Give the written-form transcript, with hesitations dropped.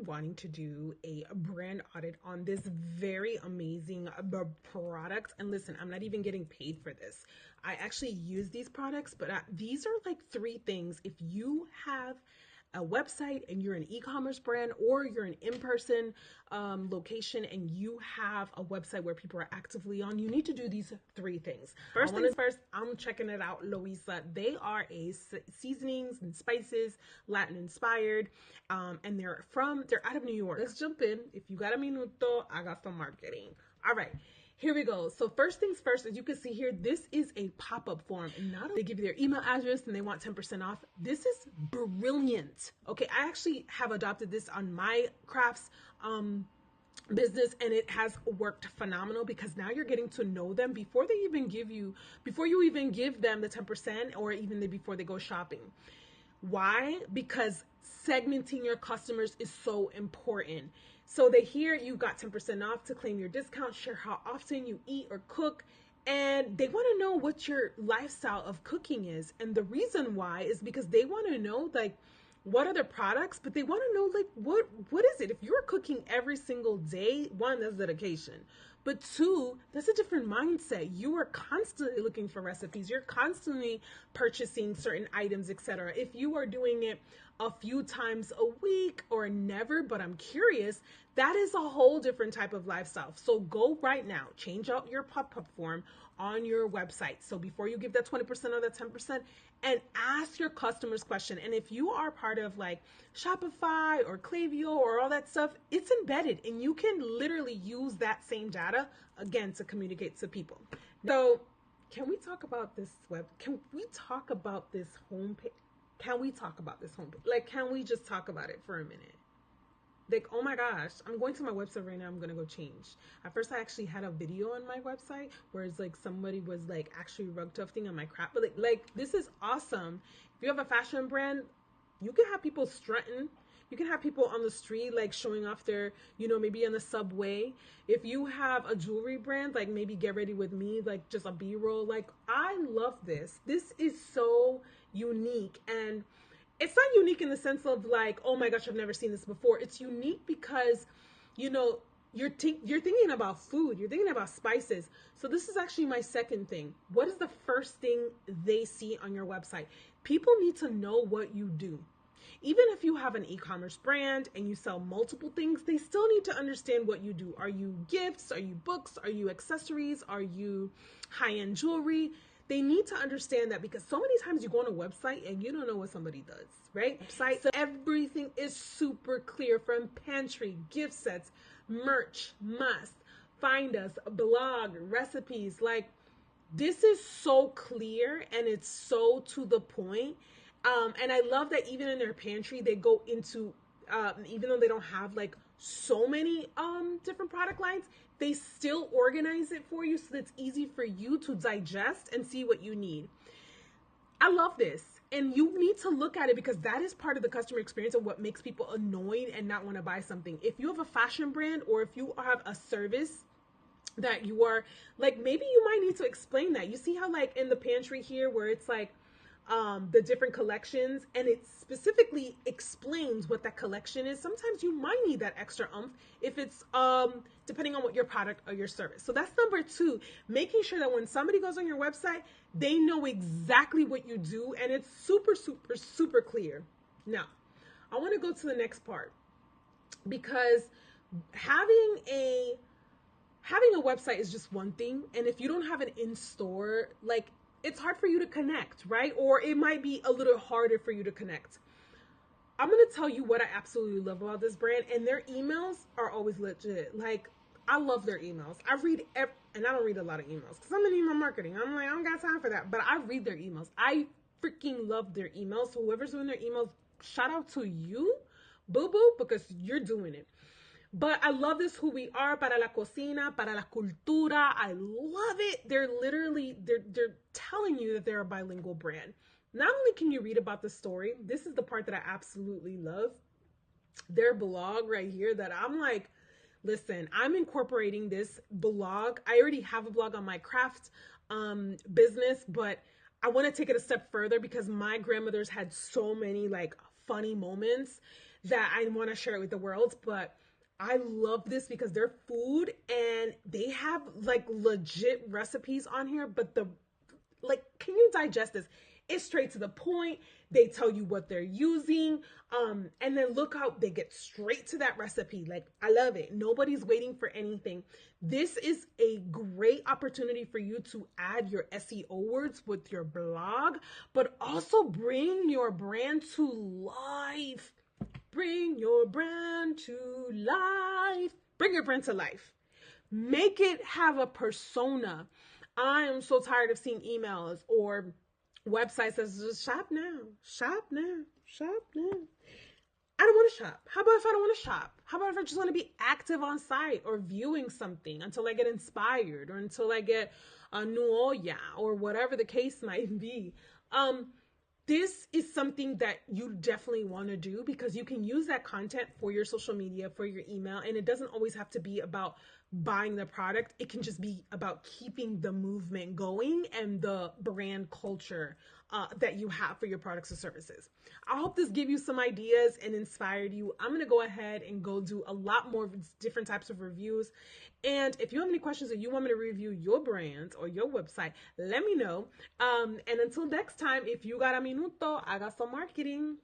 wanting to do a brand audit on this very amazing product. And listen, I'm not even getting paid for this. I actually use these products, but these are like 3 things. If you have a website and you're an e-commerce brand, or you're an in-person location and you have a website where people are actively on, you need to do these 3 things. First things first, I'm checking it out, Louisa. They are a seasonings and spices, Latin inspired, and they're out of New York. Let's jump in. If you got a minuto, I got some marketing. All right. Here we go. So first things first, as you can see here, this is a pop-up form, and not only they give you their email address and they want 10% off. This is brilliant. Okay, I actually have adopted this on my crafts business, and it has worked phenomenal, because now you're getting to know them before you even give them the 10%, or even before they go shopping. Why? Because segmenting your customers is so important. So they hear you got 10% off, to claim your discount, share how often you eat or cook, and they want to know what your lifestyle of cooking is. And the reason why is because they want to know, like, what are the products, but they want to know, like, what is it? If you're cooking every single day, 1, that's dedication. But 2, that's a different mindset. You are constantly looking for recipes. You're constantly purchasing certain items, etc. If you are doing it a few times a week or never, but I'm curious, that is a whole different type of lifestyle. So go right now, change out your pop-up form on your website. So before you give that 20% or that 10%, and ask your customers question. And if you are part of like Shopify or Klaviyo or all that stuff, it's embedded, and you can literally use that same data again to communicate to people. So can we talk about this Can we talk about this homepage? Like, can we just talk about it for a minute? Like, oh my gosh, I'm going to my website right now. I'm going to go change. At first, I actually had a video on my website where it's like somebody was like actually rug tufting on my crap. But like this is awesome. If you have a fashion brand, you can have people strutting. You can have people on the street, like showing off their, maybe on the subway. If you have a jewelry brand, like maybe Get Ready With Me, like just a B-roll. Like, I love this. This is so unique. And it's not unique in the sense of like, oh my gosh, I've never seen this before. It's unique because, you're thinking about food. You're thinking about spices. So this is actually my second thing. What is the first thing they see on your website? People need to know what you do. Even if you have an e-commerce brand and you sell multiple things, they still need to understand what you do. Are you gifts? Are you books? Are you accessories? Are you high-end jewelry? They need to understand that, because so many times you go on a website and you don't know what somebody does, right? So everything is super clear, from pantry, gift sets, merch, must, find us, blog, recipes. Like, this is so clear and it's so to the point. And I love that even in their pantry, they go into, even though they don't have like so many different product lines, they still organize it for you so that it's easy for you to digest and see what you need. I love this. And you need to look at it, because that is part of the customer experience of what makes people annoyed and not want to buy something. If you have a fashion brand, or if you have a service that you are like, maybe you might need to explain that. You see how like in the pantry here where it's like the different collections, and it specifically explains what that collection is. Sometimes you might need that extra oomph if it's depending on what your product or your service. So that's number 2, making sure that when somebody goes on your website, they know exactly what you do, and it's super, super, super clear. Now, I want to go to the next part, because having a website is just one thing, and if you don't have an in-store, like, it's hard for you to connect, right? Or it might be a little harder for you to connect. I'm going to tell you what I absolutely love about this brand, and their emails are always legit. Like, I love their emails. I read and I don't read a lot of emails because I'm in email marketing. I'm like, I don't got time for that, but I read their emails. I freaking love their emails. So whoever's doing their emails, shout out to you, boo-boo, because you're doing it. But I love this, who we are, para la cocina, para la cultura. I love it. They're telling you that they're a bilingual brand. Not only can you read about the story, this is the part that I absolutely love. Their blog right here, that I'm like, listen, I'm incorporating this blog. I already have a blog on my craft business, but I want to take it a step further because my grandmother's had so many like funny moments that I want to share it with the world. But I love this because they're food and they have like legit recipes on here, but the like, can you digest this? It's straight to the point. They tell you what they're using. And then look how they get straight to that recipe. Like, I love it. Nobody's waiting for anything. This is a great opportunity for you to add your SEO words with your blog, but also bring your brand to life. Bring your brand to life. Bring your brand to life. Make it have a persona. I am so tired of seeing emails or websites that just shop now, shop now, shop now. I don't want to shop. How about if I don't want to shop? How about if I just want to be active on site or viewing something until I get inspired or until I get a new olla or whatever the case might be? This is something that you definitely want to do because you can use that content for your social media, for your email, and it doesn't always have to be about buying the product. It can just be about keeping the movement going and the brand culture that you have for your products or services. I hope this gave you some ideas and inspired you. I'm going to go ahead and go do a lot more different types of reviews. And if you have any questions or you want me to review your brand or your website, let me know. And until next time, if you got a minuto, I got some marketing.